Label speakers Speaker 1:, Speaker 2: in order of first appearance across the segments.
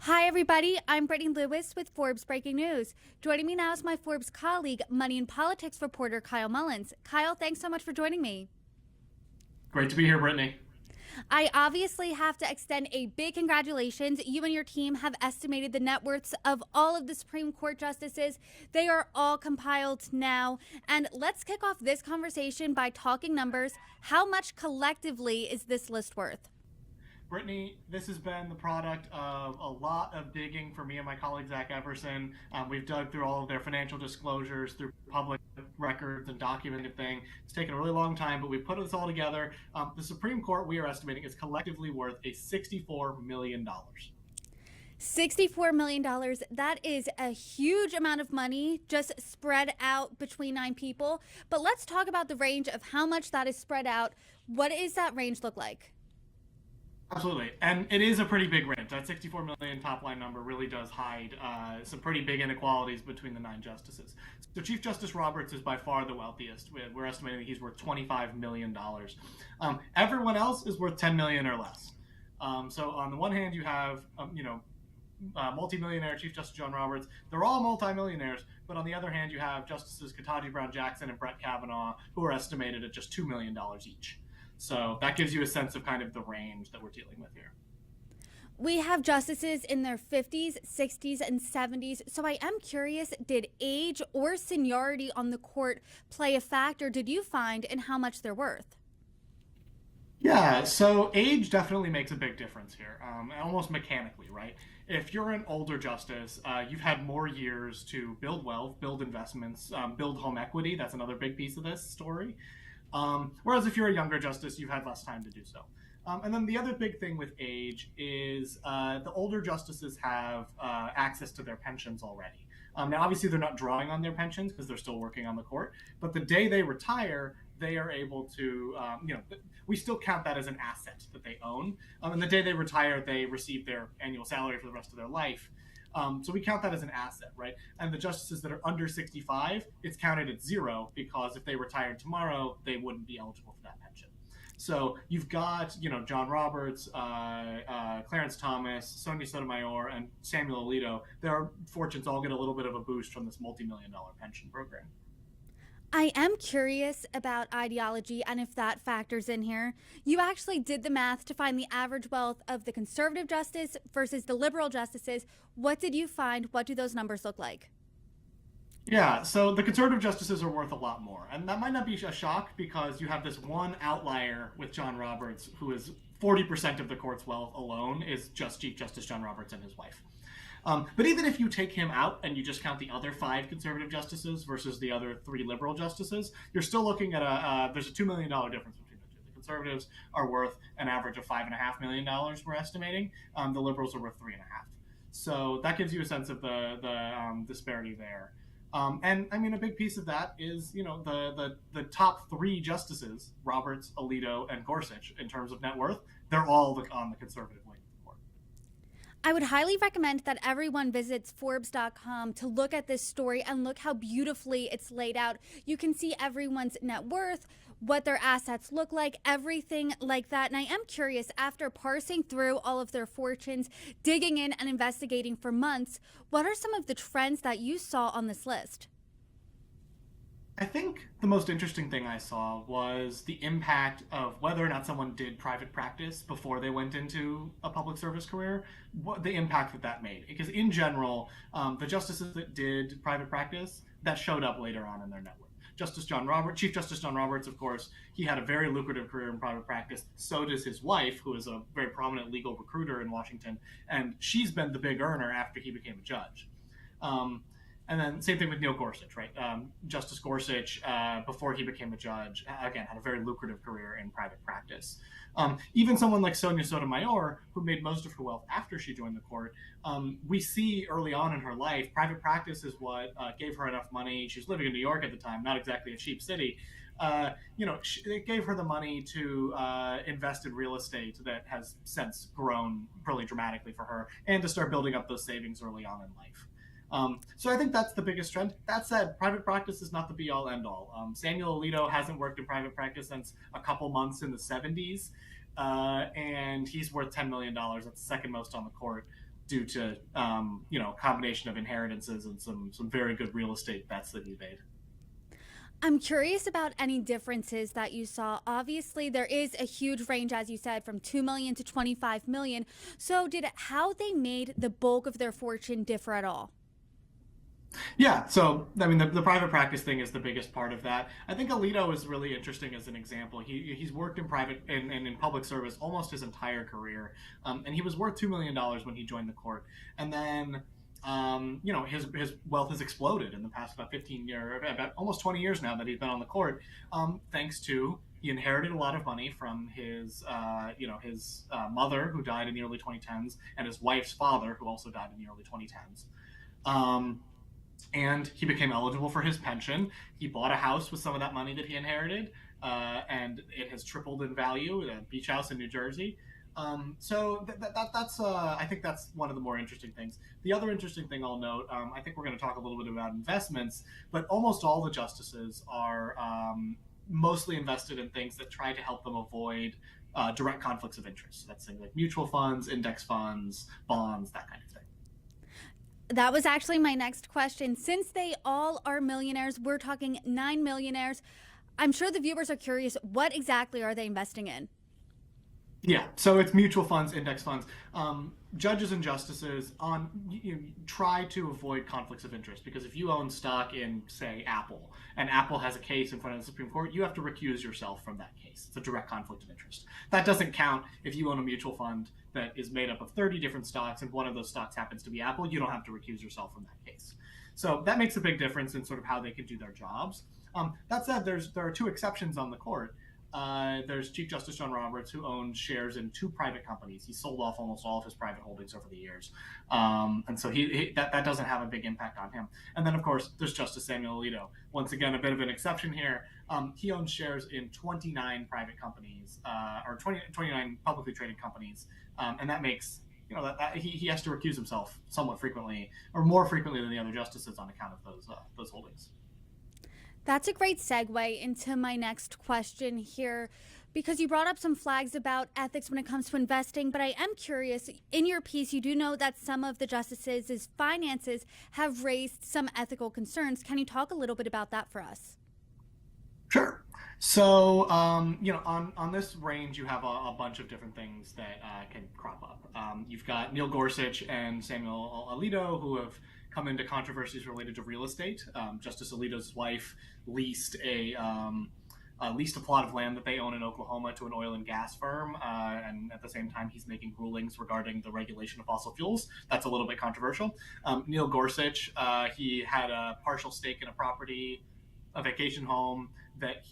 Speaker 1: Hi, everybody. I'm Brittany Lewis with Forbes Breaking News. Joining me now is my Forbes colleague, money and politics reporter Kyle Mullins. Kyle, thanks so much for joining me.
Speaker 2: Great to be here, Brittany.
Speaker 1: I obviously have to extend a big congratulations. You and your team have estimated the net worths of all of the Supreme Court justices. They are all compiled now. And let's kick off this conversation by talking numbers. How much collectively is this list worth?
Speaker 2: Brittany, this has been the product of a lot of digging for me and my colleague Zach Everson. We've dug through all of their financial disclosures, through public records and documented thing. It's taken a really long time, but we put this all together. The Supreme Court, we are estimating, is collectively worth a $64 million.
Speaker 1: $64 million. That is a huge amount of money just spread out between nine people. But let's talk about the range of how much that is spread out. What does that range look like?
Speaker 2: Absolutely, and it is a pretty big range. That 64 million top line number really does hide some pretty big inequalities between the nine justices. So Chief Justice Roberts is by far the wealthiest. We're estimating that he's worth $25 million. Everyone else is worth 10 million or less. So on the one hand, you have multimillionaire Chief Justice John Roberts. They're all multimillionaires, but on the other hand, you have Justices Ketanji Brown Jackson and Brett Kavanaugh, who are estimated at just $2 million each. So that gives you a sense of kind of the range that we're dealing with here.
Speaker 1: We have justices in their 50s, 60s, and 70s. So I am curious, did age or seniority on the court play a factor, did you find, in how much they're worth?
Speaker 2: Yeah, so age definitely makes a big difference here, almost mechanically, right? If you're an older justice, you've had more years to build wealth, build investments, build home equity. That's another big piece of this story. Whereas if you're a younger justice, you've had less time to do so. And then the other big thing with age is the older justices have access to their pensions already. Now, obviously, they're not drawing on their pensions because they're still working on the court. But the day they retire, they are able to, we still count that as an asset that they own. And the day they retire, they receive their annual salary for the rest of their life. So we count that as an asset, right? And the justices that are under 65, it's counted at zero because if they retired tomorrow, they wouldn't be eligible for that pension. So you've got, John Roberts, Clarence Thomas, Sonia Sotomayor, and Samuel Alito. Their fortunes all get a little bit of a boost from this multi-million-dollar pension program.
Speaker 1: I am curious about ideology and if that factors in here. You actually did the math to find the average wealth of the conservative justice versus the liberal justices. What did you find? What do those numbers look like?
Speaker 2: Yeah, so the conservative justices are worth a lot more. And that might not be a shock because you have this one outlier with John Roberts, who is 40% of the court's wealth alone is just Chief Justice John Roberts and his wife. But even if you take him out and you just count the other five conservative justices versus the other three liberal justices, you're still looking at there's a $2 million difference between the two. The conservatives are worth an average of $5.5 million. We're estimating. The liberals are worth 3.5. So that gives you a sense of the disparity there. And I mean, a big piece of that is, the top three justices, Roberts, Alito, and Gorsuch, in terms of net worth, they're all on the conservative wing of the court.
Speaker 1: I would highly recommend that everyone visits Forbes.com to look at this story and look how beautifully it's laid out. You can see everyone's net worth, what their assets look like, everything like that. And I am curious, after parsing through all of their fortunes, digging in and investigating for months, what are some of the trends that you saw on this list?
Speaker 2: I think the most interesting thing I saw was the impact of whether or not someone did private practice before they went into a public service career, what the impact that made. Because in general, the justices that did private practice, that showed up later on in their network. Chief Justice John Roberts, of course, he had a very lucrative career in private practice. So does his wife, who is a very prominent legal recruiter in Washington, and she's been the big earner after he became a judge. And then same thing with Neil Gorsuch, right? Justice Gorsuch, before he became a judge, again, had a very lucrative career in private practice. Even someone like Sonia Sotomayor, who made most of her wealth after she joined the court, we see early on in her life, private practice is what gave her enough money. She was living in New York at the time, not exactly a cheap city. It gave her the money to invest in real estate that has since grown really dramatically for her, and to start building up those savings early on in life. So I think that's the biggest trend. That said, private practice is not the be-all, end-all. Samuel Alito hasn't worked in private practice since a couple months in the 70s, and he's worth $10 million. That's the second most on the court. due to combination of inheritances and some very good real estate bets that he made.
Speaker 1: I'm curious about any differences that you saw. Obviously, there is a huge range, as you said, from 2 million to 25 million. So, did how they made the bulk of their fortune differ at all?
Speaker 2: Yeah, so I mean, the private practice thing is the biggest part of that. I think Alito is really interesting as an example. He's worked in private and in public service almost his entire career, and he was worth $2 million when he joined the court, and then his wealth has exploded in the past about 15 years, about almost 20 years now that he's been on the court, thanks to he inherited a lot of money from his mother who died in the early 2010s and his wife's father who also died in the early 2010s. Um, and he became eligible for his pension. He bought a house with some of that money that he inherited, and it has tripled in value. A beach house in New Jersey. That's I think that's one of the more interesting things. The other interesting thing I'll note, I think we're going to talk a little bit about investments, but almost all the justices are mostly invested in things that try to help them avoid direct conflicts of interest. So that's things like mutual funds, index funds, bonds, that kind of thing.
Speaker 1: That was actually my next question. Since they all are millionaires, we're talking 9 millionaires. I'm sure the viewers are curious, what exactly are they investing in?
Speaker 2: Yeah, so it's mutual funds, index funds. Judges and justices try to avoid conflicts of interest because if you own stock in, say, Apple, and Apple has a case in front of the Supreme Court, you have to recuse yourself from that case. It's a direct conflict of interest. That doesn't count if you own a mutual fund that is made up of 30 different stocks and one of those stocks happens to be Apple. You don't have to recuse yourself from that case. So that makes a big difference in sort of how they can do their jobs. That said, there are two exceptions on the court. There's Chief Justice John Roberts, who owns shares in two private companies. He sold off almost all of his private holdings over the years, and so that doesn't have a big impact on him. And then, of course, there's Justice Samuel Alito. Once again, a bit of an exception here. He owns shares in 29 private companies, or 29 publicly traded companies, and that makes that he has to recuse himself somewhat frequently, or more frequently than the other justices, on account of those holdings.
Speaker 1: That's a great segue into my next question here because you brought up some flags about ethics when it comes to investing, but I am curious. In your piece, you do know that some of the justices' finances have raised some ethical concerns. Can you talk a little bit about that for us?
Speaker 2: Sure. So, on this range, you have a bunch of different things that can crop up. You've got Neil Gorsuch and Samuel Alito, who have come into controversies related to real estate. Justice Alito's wife leased a plot of land that they own in Oklahoma to an oil and gas firm, and at the same time, he's making rulings regarding the regulation of fossil fuels. That's a little bit controversial. Neil Gorsuch, he had a partial stake in a property, a vacation home that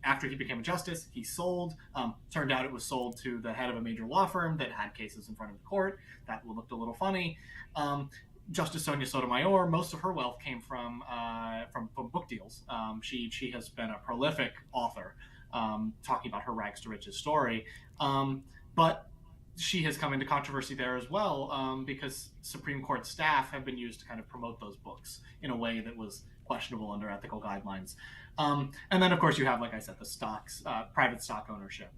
Speaker 2: after he became a justice, he sold. Turned out it was sold to the head of a major law firm that had cases in front of the court. That looked a little funny. Justice Sonia Sotomayor, most of her wealth came from book deals. She has been a prolific author, talking about her rags to riches story, but she has come into controversy there as well, because Supreme Court staff have been used to kind of promote those books in a way that was questionable under ethical guidelines. And then, of course, you have, like I said, the stocks, private stock ownership.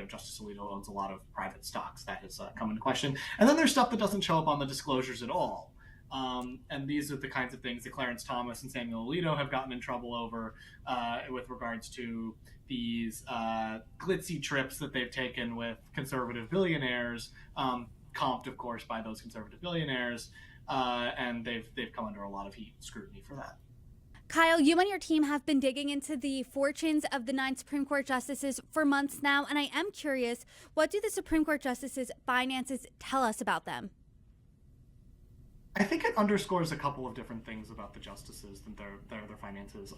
Speaker 2: Justice Alito owns a lot of private stocks that has come into question. And then there's stuff that doesn't show up on the disclosures at all. And these are the kinds of things that Clarence Thomas and Samuel Alito have gotten in trouble over, with regards to these glitzy trips that they've taken with conservative billionaires, comped, of course, by those conservative billionaires. And they've come under a lot of heat and scrutiny for that.
Speaker 1: Kyle, you and your team have been digging into the fortunes of the 9 Supreme Court justices for months now, and I am curious, what do the Supreme Court justices' finances tell us about them?
Speaker 2: I think it underscores a couple of different things about the justices and their finances.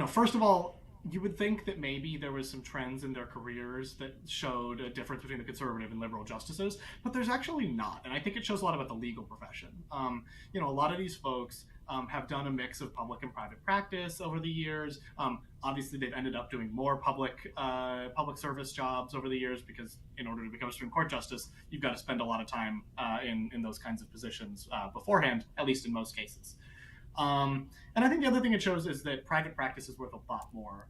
Speaker 2: First of all, you would think that maybe there was some trends in their careers that showed a difference between the conservative and liberal justices, but there's actually not. And I think it shows a lot about the legal profession. A lot of these folks have done a mix of public and private practice over the years. Obviously, they've ended up doing more public service jobs over the years because in order to become a Supreme Court justice, you've got to spend a lot of time in those kinds of positions beforehand, at least in most cases. And I think the other thing it shows is that private practice is worth a lot more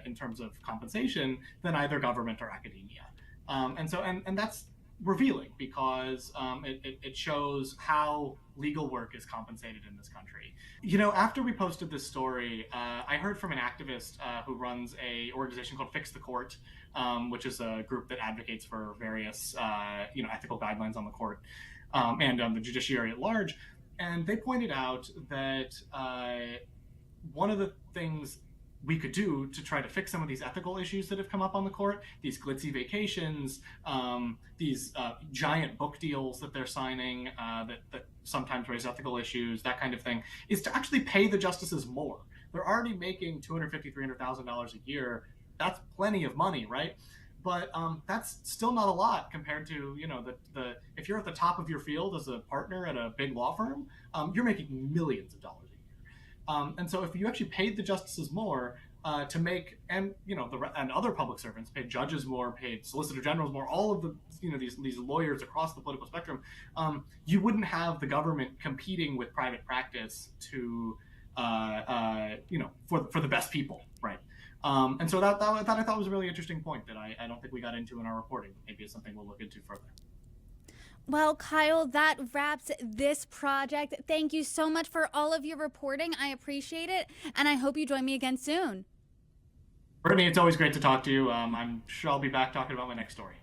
Speaker 2: in terms of compensation than either government or academia. And that's revealing because it shows how legal work is compensated in this country. After we posted this story, I heard from an activist who runs a organization called Fix the Court, which is a group that advocates for various ethical guidelines on the court and the judiciary at large. And they pointed out that one of the things we could do to try to fix some of these ethical issues that have come up on the court, these glitzy vacations, these giant book deals that they're signing that sometimes raise ethical issues, that kind of thing, is to actually pay the justices more. They're already making $250,000, $300,000 a year. That's plenty of money, right? But that's still not a lot compared to the if you're at the top of your field as a partner at a big law firm, you're making millions of dollars a year. And so if you actually paid the justices more to make, and and other public servants, paid judges more, paid solicitor generals more, all of the these lawyers across the political spectrum, you wouldn't have the government competing with private practice to for the best people, right? And so that I thought was a really interesting point that I don't think we got into in our reporting. Maybe it's something we'll look into further.
Speaker 1: Well, Kyle, that wraps this project. Thank you so much for all of your reporting. I appreciate it, and I hope you join me again soon.
Speaker 2: Brittany, it's always great to talk to you. I'm sure I'll be back talking about my next story.